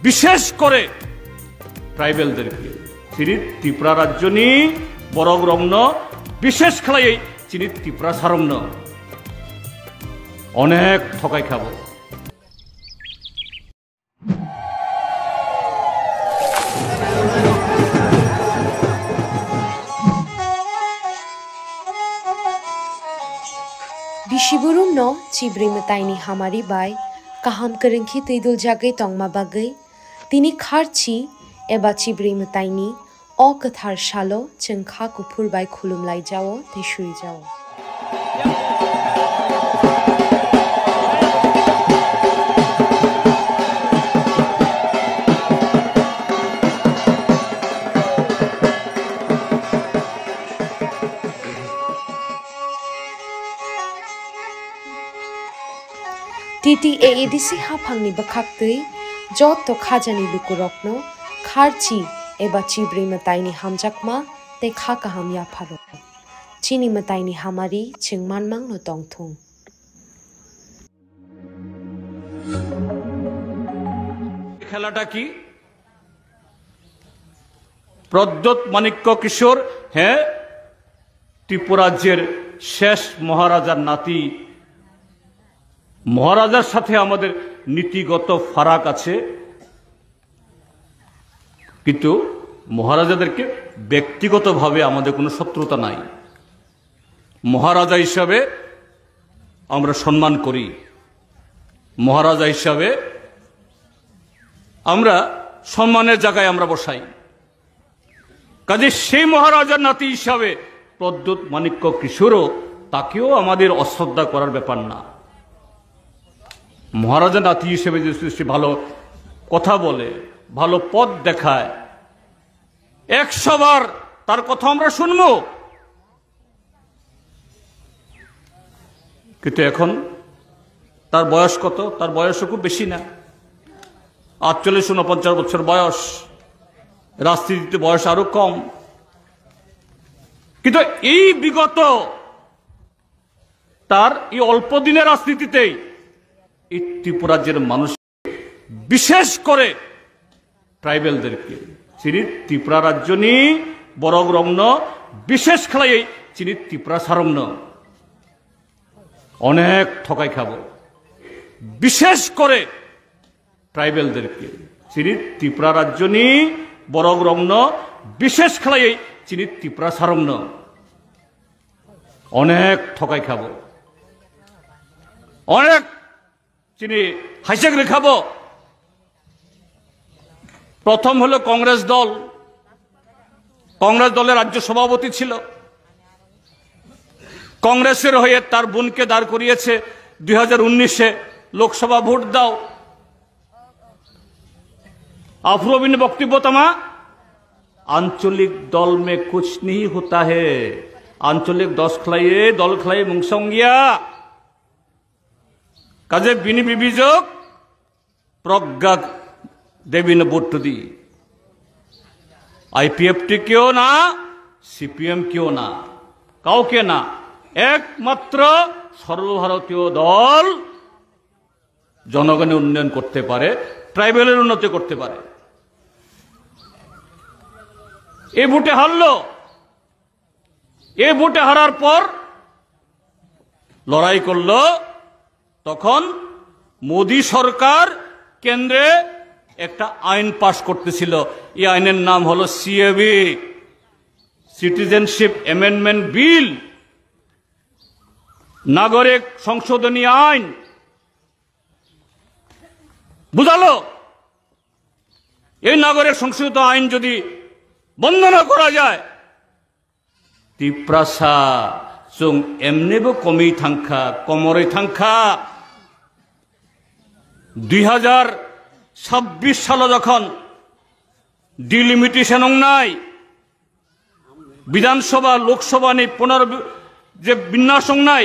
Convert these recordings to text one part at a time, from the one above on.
বিশেষ করে ট্রাইবেলদেরকে চিনি ত্রিপুরা রাজ্যনি বরং রমন বিশেষ খেলাই চিনি ত্রিপুরা সারমন অনেক ঠকাই খাবো। Bishiburum no chibri mataini hamari bai kaham kerengki tuidul jagai tongma bagai tini kharchi eba chibri mataini o kathar shalo chengkha kupur bai khulum lai jao tishuri jao TTAADC hapangni bakhaktui jot to khajani lukurokno kharchi eba chibri mataini hamjakma te kha kaham ya pharo chini mataini hamari chingmanmang no tongthung খেলাটা কি প্রদ্যোৎ মাণিক্য কিশোর হ্যাঁ ত্রিপুরাজ্যের শেষ মহারাজার নাতি মহারাজার সাথে আমাদের নীতিগত ফারাক আছে কিন্তু মহারাজাদেরকে ব্যক্তিগতভাবে আমাদের কোনো শত্রুতা নাই মহারাজা হিসাবে আমরা সম্মান করি মহারাজা হিসাবে আমরা সম্মানের জায়গায় আমরা বসাই কাজে সেই মহারাজার নাতি হিসাবে প্রদ্যোৎ মাণিক্য কিশোরও তাকেও আমাদের অশ্রদ্ধা করার ব্যাপার না মহারাজা নাতি হিসেবে যে সে ভালো কথা বলে ভালো পথ দেখায় 100 বার তার কথা আমরা শুনব কিন্তু এখন তার বয়স কত তার বয়সও খুব বেশি না 48-49 বছর বয়স রাজনীতিতে বয়স আরো কম কিন্তু এই বিগত তার এই অল্প দিনের রাজনীতিতেই এই ত্রিপুরাজ্যের মানুষ বিশেষ করে ট্রাইবেলদেরকে চিনি ত্রিপুরা রাজ্যনি বরং রমন বিশেষ খেলাই চিনি ত্রিপুরা সারমন অনেক ঠকাই খাবো বিশেষ করে ট্রাইবেলদেরকে চিনি ত্রিপুরা রাজ্যনি বরং রমন বিশেষ খেলাই চিনি ত্রিপুরা সারমন অনেক ঠকাই খাবো অনেক চিনি হাসিয়ে খাবো প্রথম হলো কংগ্রেস দলের রাজ্য সভাপতি ছিল কংগ্রেসের হয়ে তার বোনকে দাঁড় করিয়েছে 2019-এ লোকসভা ভোট দাও আফরোবিন বক্তব্য তমা আঞ্চলিক দল মে কুছ নেই হোতা হে আঞ্চলিক দল খলাইয়ে মুংসঙ্গিয়া কাজে বিনি বিবিযোগ প্রজ্ঞা দেবী ভোট্টদি আইপিএফটি কেউ না সিপিএম কেউ না কাউকে না একমাত্র সর্বভারতীয় দল জনগণের উন্নয়ন করতে পারে ট্রাইবেলের উন্নতি করতে পারে এই ভোটে হারলো এই ভোটে হারার পর লড়াই করলো তখন মোদি সরকার কেন্দ্রে একটা আইন পাশ করতেছিল এই আইনের নাম হলো সিএবি সিটিজেনশিপ অ্যামেন্ডমেন্ট বিল নাগরিক সংশোধনী আইন বুঝালো এই নাগরিক সংশোধিত আইন যদি বন্ধ না করা যায় ত্রিপুরা जों एमनेबो कमी थांखा कमरै थांखा 2026 साल जखन डिलिमिटेशन নাই विधानसभा लोकसभा नि पुनर् जे विन्यास নাই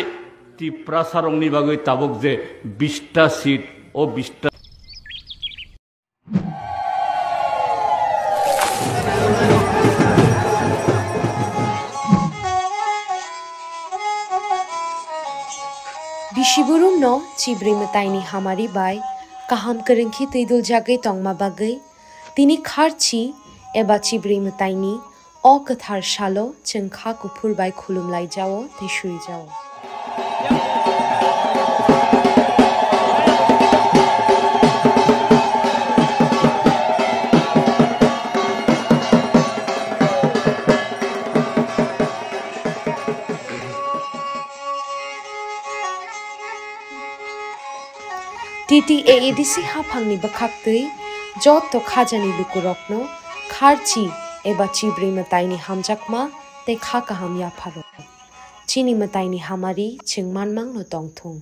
ত্রিপুরা সারংনি বাগৈ তাবক যে 20টা সিট ও 20টা Bishiburum no chibri mataini hamari bai kaham kerengki tuidul jagai tongma bagai tini kharchi eba chibri mataini o kathar shalo chengkha kupur bai khulumlai jao tishui jao TTAADC hapangni bakhaktui jotto khajani lukurokno kharchi eba chibri mataini hamjakma te kha kaham ya pharo chini mataini hamari chingmanmang no tongthung